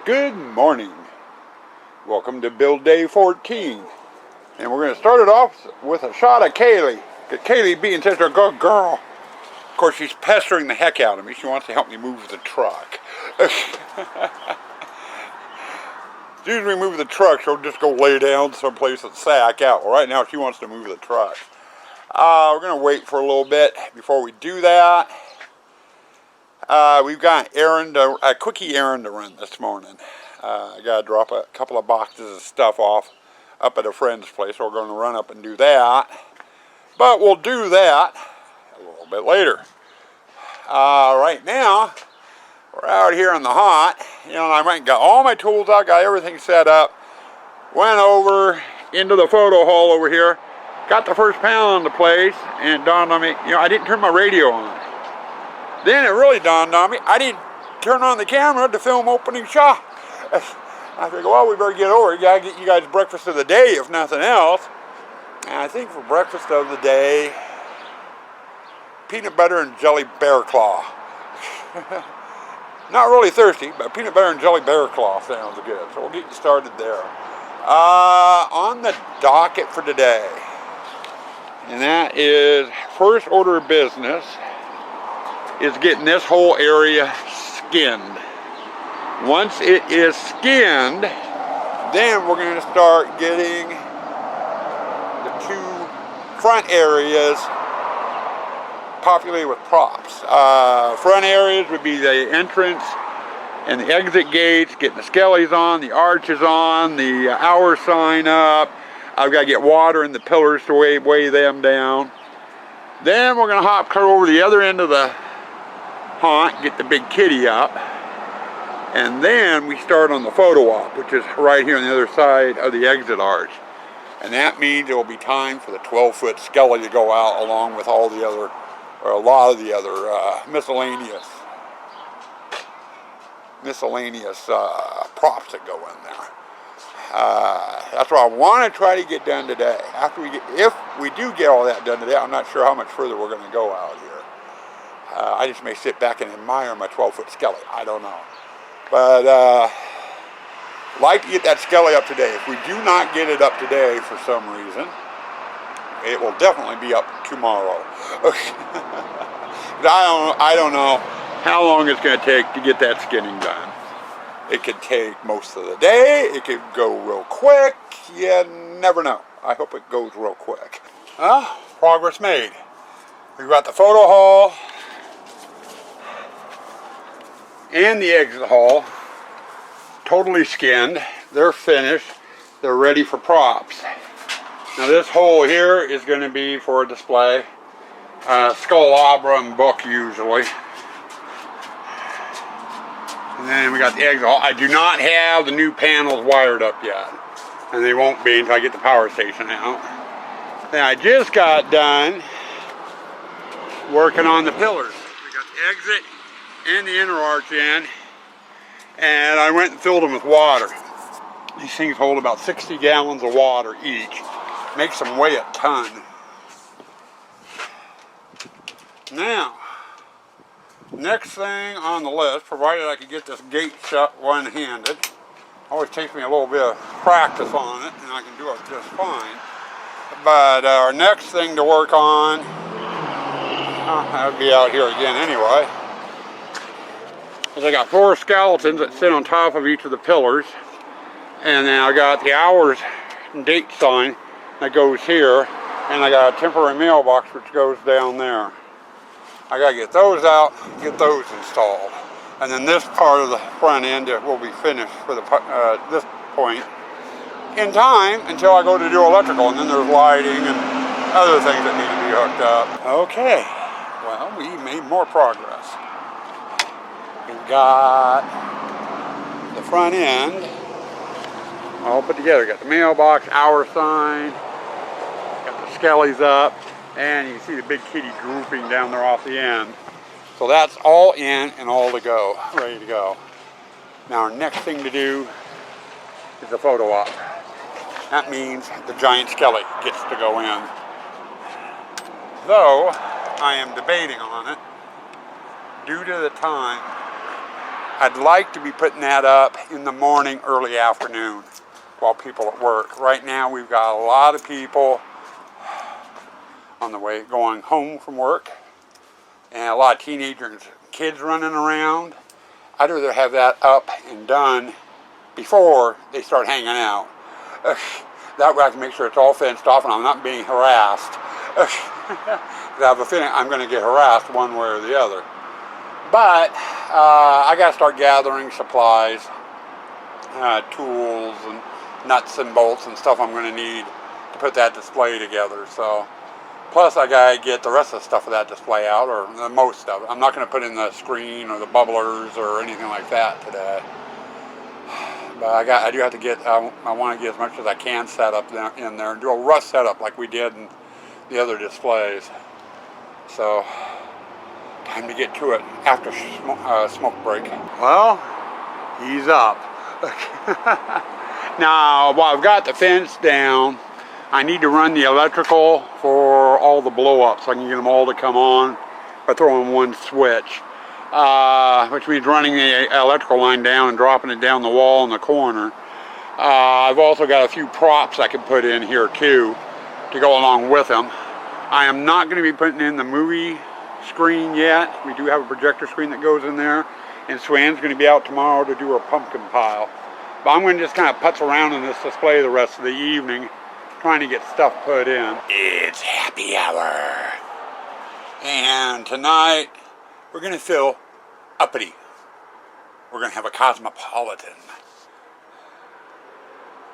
Good morning. Welcome to Build Day 14. And we're going to start it off with a shot of Kaylee. Kaylee being such a good girl. Of course, she's pestering the heck out of me. She wants to help me move the truck. As soon as we move the truck, she'll just go lay down someplace and sack out. Well, right now, she wants to move the truck. We're going to wait for a little bit before we do that. We've got a quickie errand to run this morning. I got to drop a couple of boxes of stuff off up at a friend's place, so we're going to run up and do that. But we'll do that a little bit later. Right now, we're out here in the hot. You know, I went and got all my tools out, got everything set up, went over into the photo hall over here, got the first panel into place, and it dawned on me, you know, I didn't turn my radio on. Then it really dawned on me, I didn't turn on the camera to film opening shot. I figured, well, we better get over it. Gotta get you guys breakfast of the day, if nothing else. And I think for breakfast of the day, peanut butter and jelly bear claw. Not really thirsty, but peanut butter and jelly bear claw sounds good. So we'll get you started there. On the docket for today, and that is first order of business, is getting this whole area skinned. Once it is skinned, then we're going to start getting the two front areas populated with props. Front areas would be the entrance and the exit gates, getting the skellies on, the arches on, the hour sign up. I've got to get water in the pillars to weigh them down. Then we're going to hop clear over the other end of the haunt, get the big kitty up, and then we start on the photo op, which is right here on the other side of the exit arch. And that means it will be time for the 12-foot skelly to go out, along with all the other, or a lot of the other miscellaneous props that go in there. That's what I want to try to get done today. If we do get all that done today, I'm not sure how much further we're going to go out here. I just may sit back and admire my 12-foot skelly. I don't know. But like to get that skelly up today. If we do not get it up today for some reason, it will definitely be up tomorrow. I don't know how long it's going to take to get that skinning done. It could take most of the day. It could go real quick. You never know. I hope it goes real quick. Progress made. We've got the photo hall and the exit hall totally skinned. They're finished. They're ready for props. Now this hole here is going to be for a display. Skullabra and book usually. And then we got the exit hall. I do not have the new panels wired up yet. And they won't be until I get the power station out. And I just got done working on the pillars. We got the exit and the inner arch in, and I went and filled them with water. These things hold about 60 gallons of water each. Makes them weigh a ton. Now, next thing on the list, provided I could get this gate shut one-handed, always takes me a little bit of practice on it, and I can do it just fine. But our next thing to work on, that would be out here again anyway, is I got 4 skeletons that sit on top of each of the pillars, and then I got the hours and date sign that goes here, and I got a temporary mailbox which goes down there. I got to get those out, get those installed, and then this part of the front end will be finished for this point in time until I go to do electrical, and then there's lighting and other things that need to be hooked up. Okay, well, we made more progress. We've got the front end all put together. Got the mailbox, hour sign, got the skellies up, and you can see the big kitty grouping down there off the end. So that's all in and all to go, ready to go. Now our next thing to do is the photo op. That means the giant skelly gets to go in. Though I am debating on it due to the time I'd like to be putting that up in the morning, early afternoon, while people at work. Right now we've got a lot of people on the way going home from work, and a lot of teenagers, kids running around. I'd rather have that up and done before they start hanging out. That way I can make sure it's all fenced off and I'm not being harassed. I have a feeling I'm going to get harassed one way or the other. But I got to start gathering supplies, tools and nuts and bolts and stuff I'm going to need to put that display together. So, plus I got to get the rest of the stuff of that display out, or the most of it. I'm not going to put in the screen or the bubblers or anything like that today. But I do have to get, I want to get as much as I can set up in there and do a rough setup like we did in the other displays. So, time to get to it after smoke break. Well, he's up. Now, while I've got the fence down, I need to run the electrical for all the blow-ups so I can get them all to come on by throwing one switch. Which means running the electrical line down and dropping it down the wall in the corner. I've also got a few props I can put in here too to go along with them. I am not going to be putting in the movie screen yet. We do have a projector screen that goes in there, and Swan's going to be out tomorrow to do her pumpkin pile. But I'm going to just kind of putz around in this display the rest of the evening trying to get stuff put in. It's happy hour. And tonight we're going to feel uppity. We're going to have a Cosmopolitan.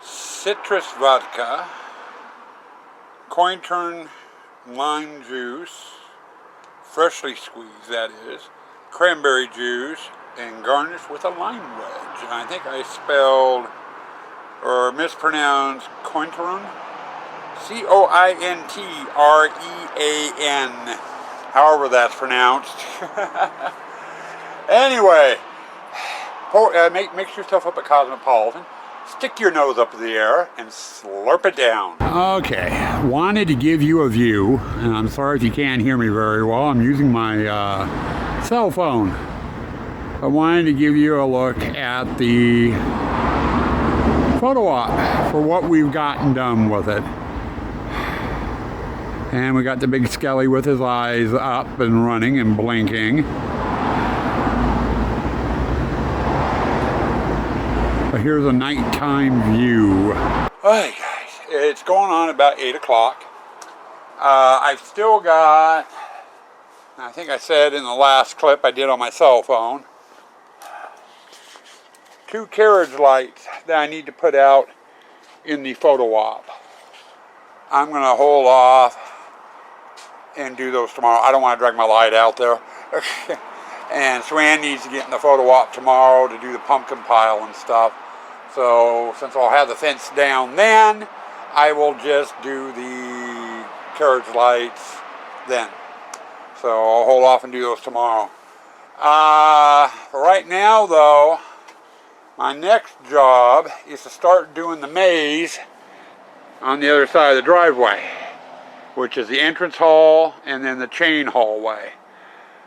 Citrus vodka, Cointreau lime juice, freshly squeezed that is, cranberry juice, and garnished with a lime wedge. And I think I spelled or mispronounced Cointreau. C-O-I-N-T-R-E-A-N. However that's pronounced. Anyway, mix yourself up a Cosmopolitan, stick your nose up in the air, and slurp it down. Okay, wanted to give you a view, and I'm sorry if you can't hear me very well. I'm using my cell phone. I wanted to give you a look at the photo op for what we've gotten done with it. And we got the big Skelly with his eyes up and running and blinking. But here's a nighttime view. Alright guys, it's going on about 8 o'clock. I've still got, I think I said in the last clip I did on my cell phone, 2 carriage lights that I need to put out in the photo op. I'm going to hold off and do those tomorrow. I don't want to drag my light out there. And Swan needs to get in the photo op tomorrow to do the pumpkin pile and stuff. So since I'll have the fence down then, I will just do the carriage lights then. So I'll hold off and do those tomorrow. Right now though, my next job is to start doing the maze on the other side of the driveway, which is the entrance hall and then the chain hallway.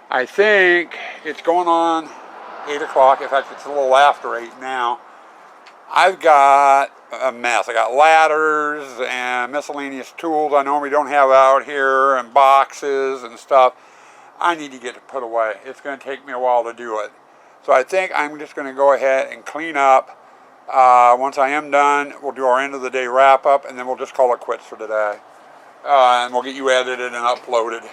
I think it's going on 8 o'clock. In fact, it's a little after 8 now. I've got a mess. I got ladders and miscellaneous tools I normally don't have out here and boxes and stuff I need to get it put away. It's going to take me a while to do it. So I think I'm just going to go ahead and clean up. Once I am done, we'll do our end of the day wrap up, and then we'll just call it quits for today. And we'll get you edited and uploaded.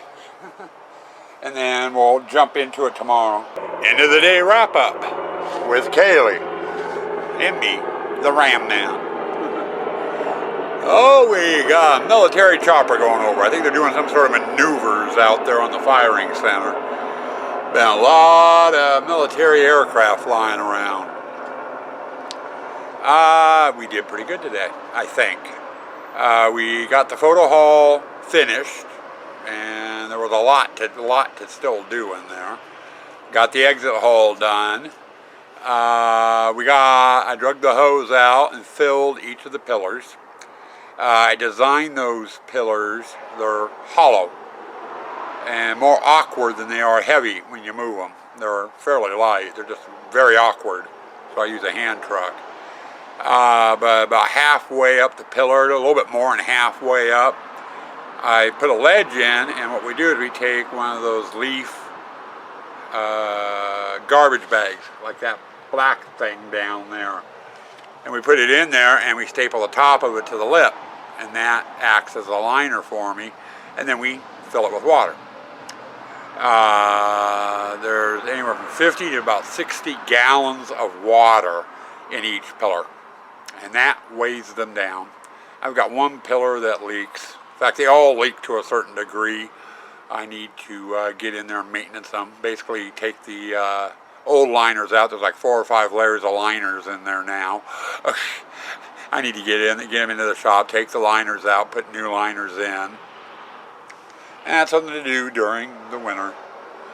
And then we'll jump into it tomorrow. End of the day wrap up with Kaylee and me, the Ram Man. Oh, we got a military chopper going over. I think they're doing some sort of maneuvers out there on the firing center. Been a lot of military aircraft flying around. We did pretty good today, I think. We got the photo hall finished, and there was a lot to still do in there. Got the exit hall done. I drug the hose out and filled each of the pillars. I designed those pillars. They're hollow and more awkward than they are heavy when you move them. They're fairly light. They're just very awkward, so I use a hand truck. But about halfway up the pillar, a little bit more than halfway up, I put a ledge in, and what we do is we take one of those leaf garbage bags, like that black thing down there, and we put it in there and we staple the top of it to the lip, and that acts as a liner for me, and then we fill it with water. There's anywhere from 50 to about 60 gallons of water in each pillar, and that weighs them down. I've got one pillar that leaks. In fact, they all leak to a certain degree. I need to get in there and maintenance them. Basically take the old liners out. There's like 4 or 5 layers of liners in there now. I need to get them into the shop, take the liners out, put new liners in. And that's something to do during the winter.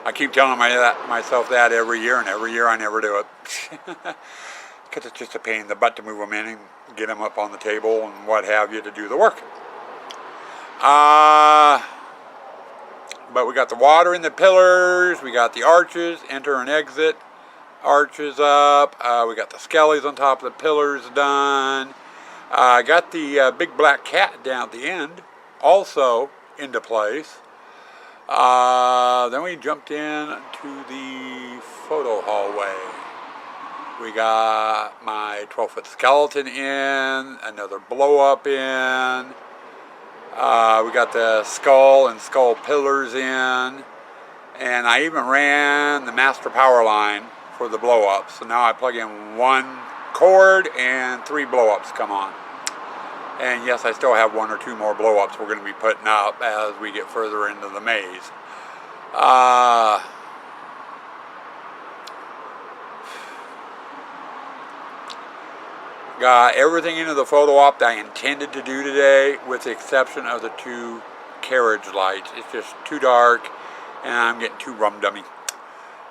I keep telling myself that every year, and every year I never do it. Because it's just a pain in the butt to move them in and get them up on the table and what have you to do the work. But we got the water in the pillars, we got the arches, enter and exit arches up, we got the skellies on top of the pillars done. I got the big black cat down at the end also into place. Then we jumped in to the photo hallway. We got my 12-foot skeleton in, another blow up in. We got the skull and skull pillars in, and I even ran the master power line for the blow-ups. So now I plug in 1 cord and 3 blow-ups come on. And yes, I still have 1 or 2 more blow-ups we're going to be putting up as we get further into the maze. Got everything into the photo op that I intended to do today, with the exception of the 2 carriage lights. It's just too dark, and I'm getting too rum-dummy.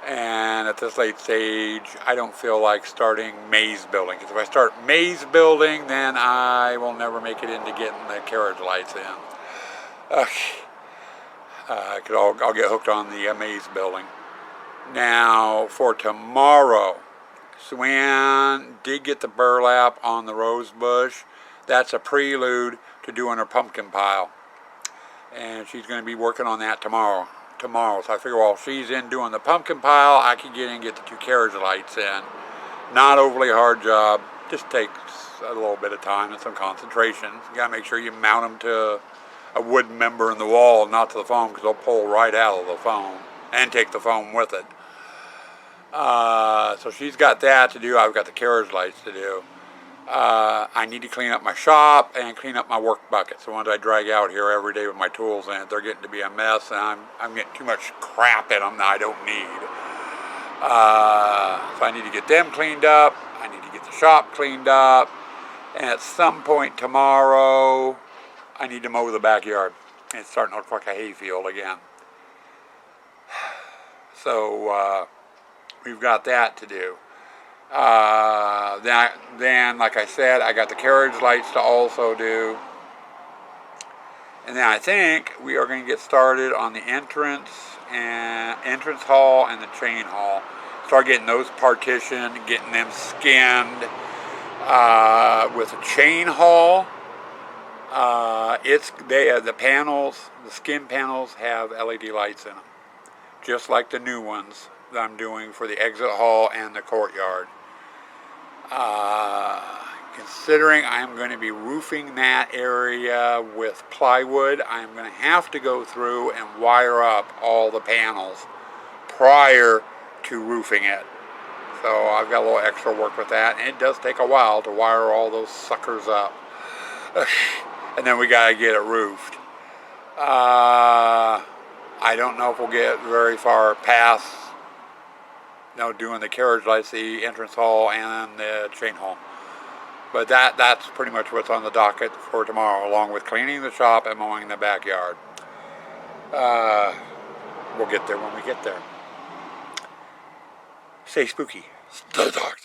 And at this late stage, I don't feel like starting maze building. Because if I start maze building, then I will never make it into getting the carriage lights in. Because I'll get hooked on the maze building. Now, for tomorrow, Swan did get the burlap on the rose bush. That's a prelude to doing her pumpkin pile. And she's going to be working on that tomorrow. So I figure while she's in doing the pumpkin pile, I can get in and get the 2 carriage lights in. Not overly hard job. Just takes a little bit of time and some concentration. You got to make sure you mount them to a wood member in the wall, not to the foam, because they'll pull right out of the foam and take the foam with it. So she's got that to do. I've got the carriage lights to do. I need to clean up my shop and clean up my work buckets. The ones I drag out here every day with my tools in it. They're getting to be a mess, and I'm getting too much crap in them that I don't need. So I need to get them cleaned up. I need to get the shop cleaned up. And at some point tomorrow, I need to mow the backyard. It's starting to look like a hayfield again. So we've got that to do. Then, like I said, I got the carriage lights to also do. And then I think we are going to get started on the entrance hall and the chain hall. Start getting those partitioned, getting them skinned. With the chain hall, the skin panels have LED lights in them, just like the new ones that I'm doing for the exit hall and the courtyard. Considering I'm going to be roofing that area with plywood, I'm going to have to go through and wire up all the panels prior to roofing it. So I've got a little extra work with that, and it does take a while to wire all those suckers up. And then we got to get it roofed. I don't know if we'll get very far past doing the carriage lights, the entrance hall, and the chain hall. But that's pretty much what's on the docket for tomorrow, along with cleaning the shop and mowing the backyard. We'll get there when we get there. Stay spooky. Stay dark.